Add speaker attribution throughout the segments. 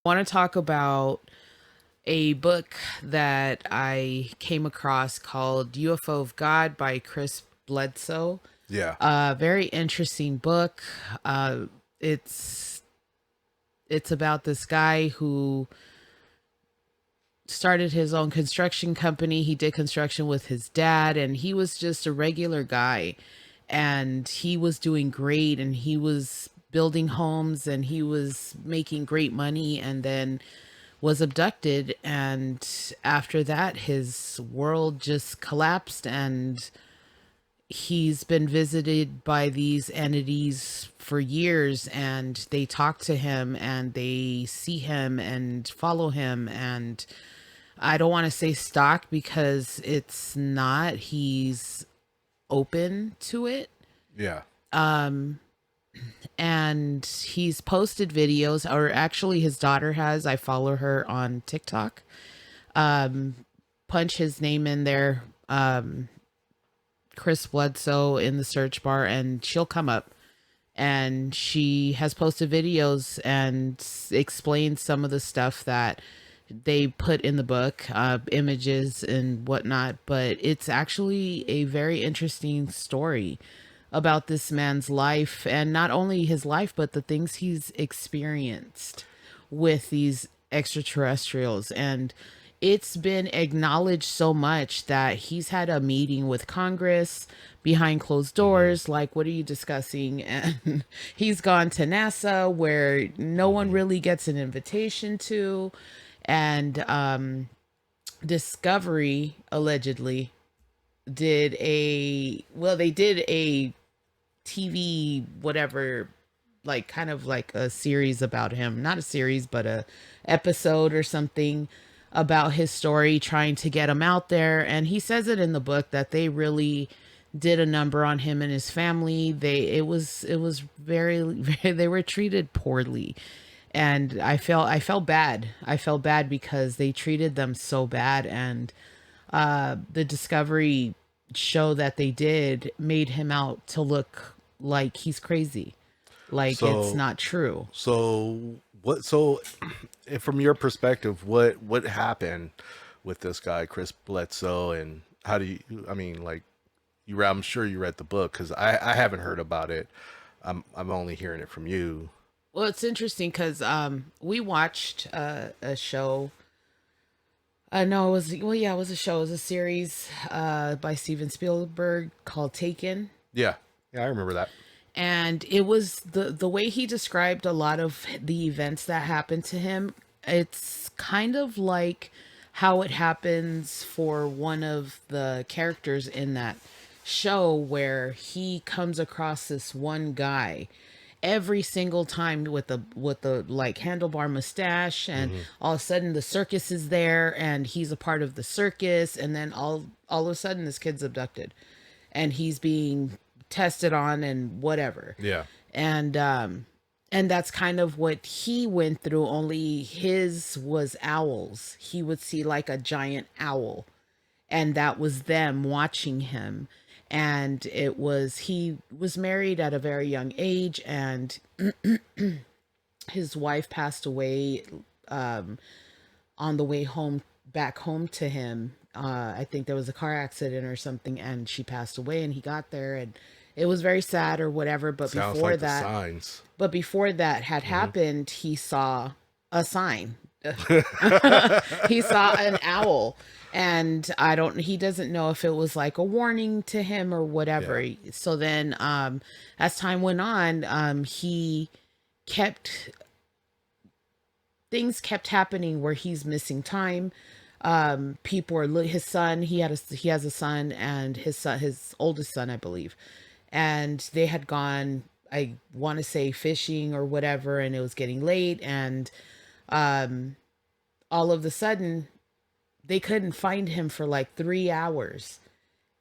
Speaker 1: Want to talk about a book that I came across called UFO of God by Chris Bledsoe.
Speaker 2: Yeah.
Speaker 1: Very interesting book. Uh, it's it's about this guy who started his own construction company. He did construction with his dad, and he was just a regular guy. And he was doing great, and he was building homes, and he was making great money, and then was abducted. And after that, his world just collapsed, and he's been visited by these entities for years, and they talk to him and they see him and follow him. And I don't want to say stalk because it's not. He's open to it.
Speaker 2: Yeah.
Speaker 1: And he's posted videos, or actually his daughter has. I follow her on TikTok. Punch his name in there, Chris Bledsoe, in the search bar, and she'll come up. And she has posted videos and explained some of the stuff that they put in the book, images and whatnot. But it's actually a very interesting story about this man's life, and not only his life, but the things he's experienced with these extraterrestrials. And it's been acknowledged so much that he's had a meeting with Congress behind closed
Speaker 2: Hmm.
Speaker 1: doors. Like, what are you discussing? And he's gone to NASA, where no one
Speaker 2: Hmm.
Speaker 1: really gets an invitation to. And Discovery allegedly they did a TV whatever, like kind of like a series about him, not a series but a episode or something about his story, trying to get him out there. And he says it in the book that they really did a number on him and his family. It was very, very, they were treated poorly. And I felt bad. I felt bad because they treated them so bad. And the Discovery show that they did made him out to look like he's crazy, like it's
Speaker 2: So
Speaker 1: not true.
Speaker 2: so from your perspective, what happened with this guy Chris Bledsoe, and how do you I mean like I'm sure you read the book cuz I haven't heard about it. I'm only hearing it from you.
Speaker 1: Well, it's interesting because we watched a show. No, it was, well, yeah, it was a show. It was a series by Steven Spielberg called Taken.
Speaker 2: Yeah. Yeah, I remember that.
Speaker 1: And it was the way he described a lot of the events that happened to him. It's kind of like how it happens for one of the characters in that show, where he comes across this one guy every single time with the like handlebar mustache, and
Speaker 2: Hmm.
Speaker 1: all of a sudden the circus is there and he's a part of the circus, and then all of a sudden this kid's abducted and he's being tested on and whatever.
Speaker 2: Yeah.
Speaker 1: And um and that's kind of what he went through, only his was owls. He would see like a giant owl, and that was them watching him. And he was married at a very young age, and his wife passed away on the way home, back home to him. I think there was a car accident or something, and she passed away. And he got there, and it was very sad or whatever.
Speaker 2: Sounds like the signs.
Speaker 1: But before that had
Speaker 2: Hmm.
Speaker 1: happened, he saw a sign. He saw an owl, and I don't. He doesn't know if it was like a warning to him or
Speaker 2: Yeah.
Speaker 1: whatever. So then, as time went on, he kept things kept happening where he's missing time. People are his son. He has a son, and his oldest son, I believe, and they had gone. I want to say fishing or whatever, and it was getting late, and um, all of a sudden they couldn't find him for like 3 hours.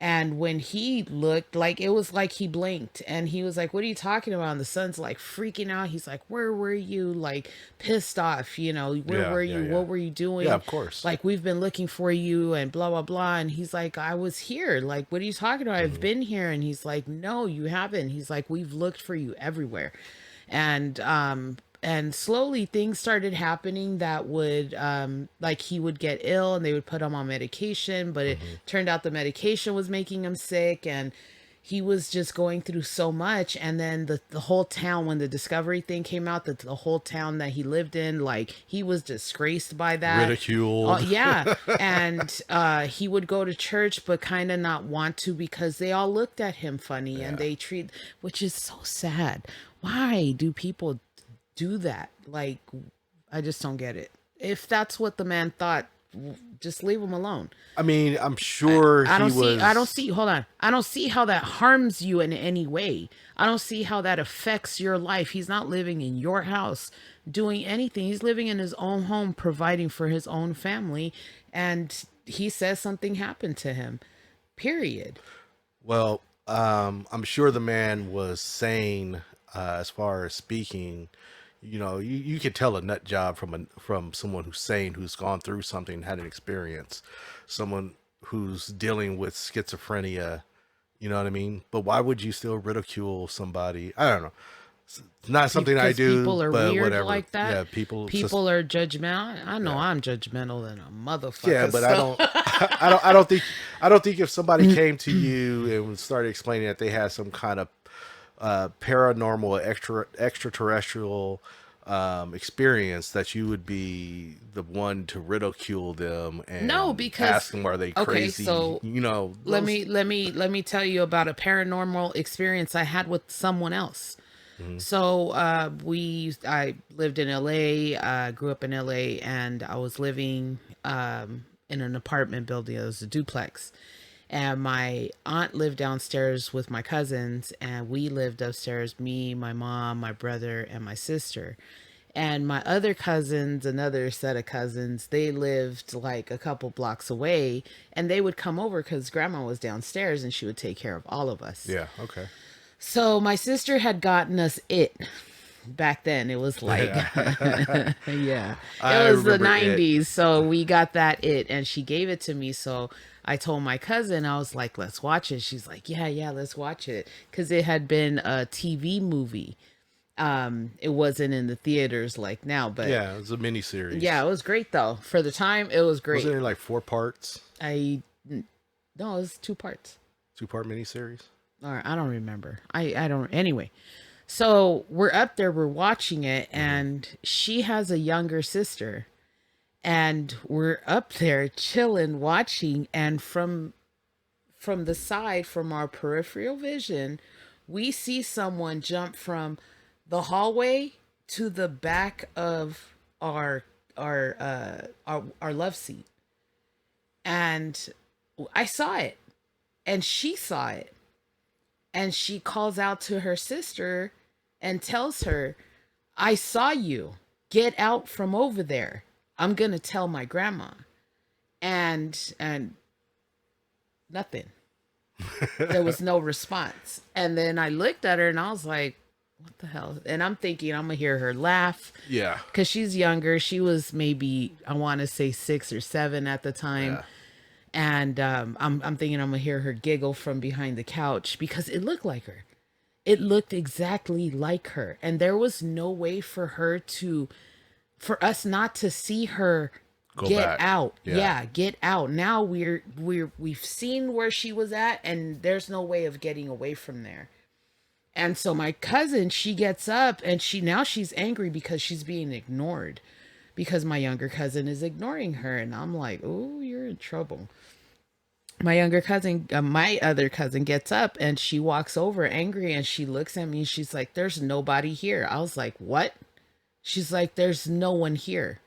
Speaker 1: And when he looked, like it was like he blinked, and he was like, "What are you talking about?" And the son's like freaking out. He's like, "Where were you?" Like pissed off, "Where
Speaker 2: Yeah,
Speaker 1: were
Speaker 2: yeah,
Speaker 1: you?
Speaker 2: yeah.
Speaker 1: What were you
Speaker 2: Yeah,
Speaker 1: doing?
Speaker 2: of course.
Speaker 1: Like, we've been looking for you and blah blah blah." And he's like, "I was here. Like, what are you talking about? I've
Speaker 2: Hmm.
Speaker 1: been here." And he's like, "No, you haven't." He's like, "We've looked for you everywhere." And and slowly things started happening that would like he would get ill and they would put him on medication, but it
Speaker 2: Hmm.
Speaker 1: turned out the medication was making him sick, and he was just going through so much. And then the whole town, when the discovery thing came out, that the whole town that he lived in, like, he was disgraced by that.
Speaker 2: Ridiculed.
Speaker 1: Yeah. And he would go to church but kind of not want to because they all looked at him funny, and
Speaker 2: Yeah.
Speaker 1: they treat, which is so sad. Why do people do that? Like, I just don't get it. If that's what the man thought, just leave him alone.
Speaker 2: I mean, I'm sure
Speaker 1: I
Speaker 2: he
Speaker 1: don't see
Speaker 2: was.
Speaker 1: I don't see hold on. I don't see how that harms you in any way. I don't see how that affects your life. He's not living in your house doing anything. He's living in his own home providing for his own family, and he says something happened to him. Period.
Speaker 2: Well, I'm sure the man was sane as far as speaking. You know, you could tell a nut job from someone who's sane, who's gone through something, had an experience, someone who's dealing with schizophrenia. You know what I mean? But why would you still ridicule somebody? I don't know. It's not something I
Speaker 1: Because
Speaker 2: do,
Speaker 1: people are
Speaker 2: but
Speaker 1: weird
Speaker 2: whatever.
Speaker 1: like that.
Speaker 2: Yeah, people.
Speaker 1: People are judgmental. I know
Speaker 2: Yeah.
Speaker 1: I'm judgmental than a motherfucker.
Speaker 2: Yeah, but
Speaker 1: so-
Speaker 2: I don't think if somebody came to you and started explaining that they had some kind of paranormal extraterrestrial experience, that you would be the one to ridicule them and
Speaker 1: No, because
Speaker 2: ask them, are they crazy?
Speaker 1: so
Speaker 2: You know,
Speaker 1: let me tell you about a paranormal experience I had with someone else. So I lived in LA, grew up in LA, and I was living in an apartment building. It was a duplex. And my aunt lived downstairs with my cousins, and we lived upstairs, me, my mom, my brother, and my sister. And my other cousins, another set of cousins, they lived like a couple blocks away, and they would come over because grandma was downstairs and she would take care of all of us.
Speaker 2: yeah, okay.
Speaker 1: So my sister had gotten us it. Back then it was like yeah,
Speaker 2: I
Speaker 1: it was the
Speaker 2: remember It.
Speaker 1: 90s, so we got that it, and she gave it to me. So I told my cousin, I was like, let's watch it. She's like, yeah, let's watch it, because it had been a TV movie. It wasn't in the theaters like now, but
Speaker 2: Yeah, it was a mini series.
Speaker 1: yeah, it was great though. For the time, it was great.
Speaker 2: Wasn't it like 4 parts?
Speaker 1: I No, it was 2 parts.
Speaker 2: 2-part mini series?
Speaker 1: Or I don't remember. I don't, anyway. So we're up there, we're watching it, and she has a younger sister, and we're up there chilling, watching, and from the side, from our peripheral vision, we see someone jump from the hallway to the back of our love seat. And I saw it, and she saw it, and she calls out to her sister and tells her, I saw you. Get out from over there. I'm going to tell my grandma. And nothing. There was no response. And then I looked at her and I was like, what the hell? And I'm thinking I'm going to hear her laugh.
Speaker 2: Yeah.
Speaker 1: Because she's younger. She was maybe, I want to say 6 or 7 at the time.
Speaker 2: Yeah.
Speaker 1: And I'm thinking I'm gonna hear her giggle from behind the couch, because it looked like her. It looked exactly like her, and there was no way for us not to see her
Speaker 2: Go
Speaker 1: get
Speaker 2: back.
Speaker 1: out.
Speaker 2: Yeah.
Speaker 1: Yeah, get out. Now we've seen where she was at, and there's no way of getting away from there. And so my cousin, she gets up, and she's angry because she's being ignored, because my younger cousin is ignoring her, and I'm like, oh, you're in trouble. My other cousin gets up, and she walks over angry, and she looks at me, and she's like, there's nobody here. I was like, what? She's like, there's no one here.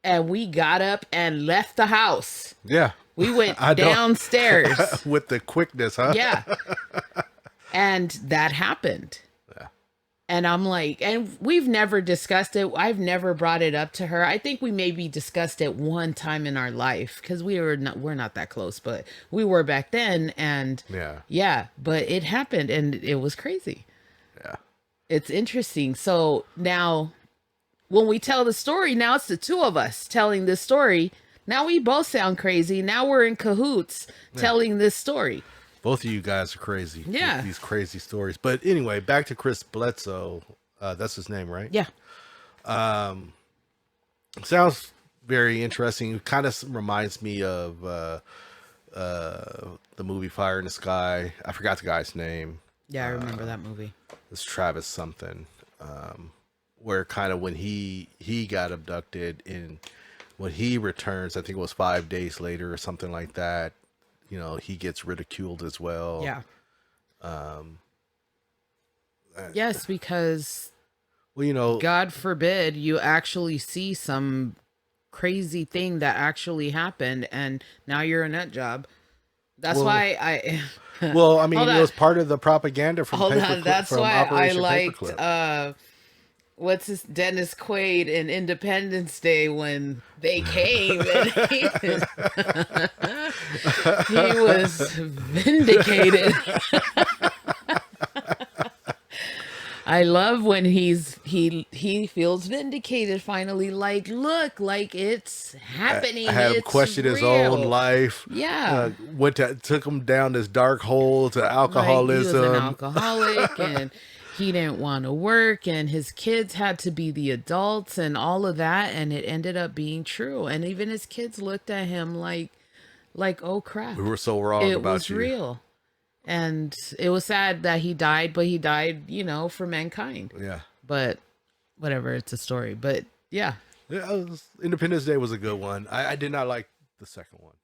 Speaker 1: And we got up and left the house.
Speaker 2: Yeah.
Speaker 1: We went
Speaker 2: I don't-
Speaker 1: downstairs.
Speaker 2: With the quickness, huh?
Speaker 1: Yeah. And that happened.
Speaker 2: Yeah.
Speaker 1: And I'm like, and we've never discussed it. I've never brought it up to her. I think we maybe discussed it one time in our life, because we're not that close, but we were back then. And
Speaker 2: Yeah.
Speaker 1: but it happened, and it was crazy.
Speaker 2: Yeah.
Speaker 1: It's interesting. So now when we tell the story, now it's the two of us telling this story. Now we both sound crazy. Now we're in cahoots telling this story.
Speaker 2: Both of you guys are crazy.
Speaker 1: Yeah.
Speaker 2: These crazy stories. But anyway, back to Chris Bledsoe. That's his name, right?
Speaker 1: Yeah.
Speaker 2: Sounds very interesting. It kind of reminds me of the movie Fire in the Sky. I forgot the guy's name.
Speaker 1: Yeah, I remember that movie.
Speaker 2: It's Travis something. Where kind of when he got abducted and when he returns, I think it was 5 days later or something like that. You know, he gets ridiculed as well.
Speaker 1: Yeah. Yes, because
Speaker 2: Well, you know,
Speaker 1: God forbid you actually see some crazy thing that actually happened and now you're a nut job. That's
Speaker 2: well,
Speaker 1: why I
Speaker 2: well, I mean,
Speaker 1: hold
Speaker 2: it
Speaker 1: on.
Speaker 2: was part of the propaganda from
Speaker 1: Hold on. That's
Speaker 2: from
Speaker 1: why I
Speaker 2: Operation
Speaker 1: liked
Speaker 2: Paperclip.
Speaker 1: what's his Dennis Quaid in Independence Day when they came and he was vindicated. I love when he feels vindicated finally, like, look, like it's happening,
Speaker 2: I had him
Speaker 1: it's
Speaker 2: question his own
Speaker 1: real.
Speaker 2: life.
Speaker 1: Yeah.
Speaker 2: Took him down this dark hole to
Speaker 1: Like he was an
Speaker 2: alcoholism.
Speaker 1: alcoholic and he didn't want to work and his kids had to be the adults and all of that, and it ended up being true. And even his kids looked at him like, oh crap,
Speaker 2: We were so wrong
Speaker 1: it
Speaker 2: about
Speaker 1: was
Speaker 2: you.
Speaker 1: real. And it was sad that he died, but he died, for mankind.
Speaker 2: Yeah.
Speaker 1: But whatever, it's a story. But yeah.
Speaker 2: Independence Day was a good one. I did not like the second one.